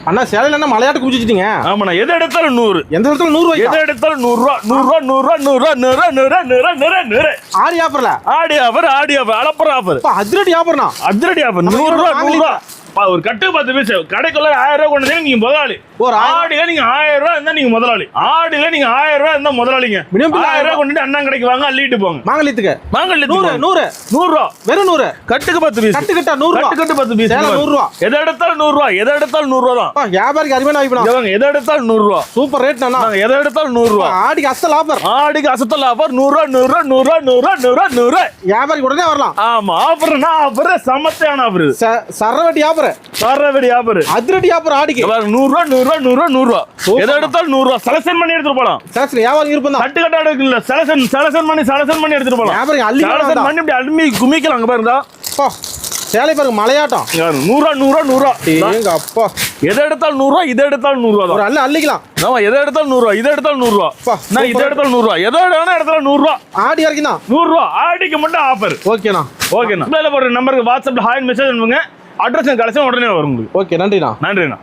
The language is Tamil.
அண்ணா சேலையில என்ன மலையாட்டு குடிச்சிட்டீங்க? ஆமாண்ணா, எது எடுத்தாலும் 100. எந்த இடத்துல 100 ரூபாய்? எது எடுத்தாலும் 100 ரூபா, 100 ரூபா, 100 ரூபா, 100 ரூபா. ஆடி ஆஃபர்ல ஆடி ஆஃபர் அளப்புற ஆஃபர், அதிரடி ஆஃபர்னா. அதிரடி ஆஃபர் 100 ரூபா, 100 ரூபா. ஒரு கட்டு 10 பீஸ் கடைக்குள்ள 1000 ரூபாய் கொண்டு நீங்க முதலாளி. ஒரு ஆடியில நீங்க 1000 ரூபாய் இருந்தா நீங்க முதலாளி. ஆடியில நீங்க 1000 ரூபாய் இருந்தா முதலாளிங்க. 1000 ரூபாய் கொண்டு அண்ணா கடைக்கு வாங்க, அள்ளிட்டு போங்க. மாங்கலியத்துக்கு 100 ரூபா, வெறும் 100. கட்டுக்கு 10 பீஸ், கட்டு 100 ரூபாய். கட்டு 10 பீஸ் 100 ரூபாய். எதை எடுத்தாலும் 100 ரூபா, எதை எடுத்தாலும் 100 ரூபா தான். வியாபாரிக்கு அருமையான வாய்ப்பு. எதை எடுத்தாலும் 100 ரூபா. சூப்பர் ரேட் அண்ணா. எதை எடுத்தாலும் 100 ரூபா. ஆடிக்கு அசல் ஆஃபர். ஆடிக்கு அசத்தல் ஆஃபர் 100 ரூபா, 100 ரூபா, 100 ரூபா, 100 ரூபா, 100 ரூபா. வியாபாரிக்கு உடனே வரலாம். ஆமா, ஆஃபர்னா ஆஃபர், சமத்தையான ஆஃபர். சரவட்டி ஆஃபர், சரவட்டி ஆஃபர், அதிரடி ஆஃபர். ஆடிக்கு 100 ரூபா, 100 ரூபா, 100 ரூபா, 100 ரூபா. எதை எடுத்தாலும் 100 ரூபா. செலக்ஷன் பண்ணி எடுத்துட்டு போலாம். செலக்ஷன் வியாபாரம் இருப்போம் தான். கட்டு கட்டா எடுக்கல, செலக்ஷன் பண்ணி எடுத்துட்டு போலாம். வியாபாரி அள்ளி செலக்ஷன் பண்ணி இப்படி அடிமை குமிக்கலாம். அங்க பாருங்க, சேலை பாருங்க, மலையாட்டம். 100 ரூபா, 100 ரூபா, 100 ரூபா. எங்க அப்பா, எதை எடுத்தாலும் 100 ரூபா, இதை எடுத்தாலும் 100 ரூபா தான். அள்ளிக்கலாம். ஆமா, எதை எடுத்தாலும் 100 ரூபா, இதை எடுத்தாலும் 100 ரூபா. நான் இதை எடுத்தாலும் 100 ரூபா, எதை எடுத்தாலும் 100 ரூபா. ஆடி வரைக்கும் தான் 100 ரூபா. ஆடிக்கு மட்டும் ஆஃபர். ஓகேண்ணா. ஓகேண்ணா. போடுற நம்பருக்கு வாட்ஸ்அப்ல ஹாய் மெசேஜ் அனுப்புங்க. அட்ரஸ் கடைசி உடனே வரும் உங்களுக்கு. ஓகே, நன்றிண்ணா. நன்றிண்ணா.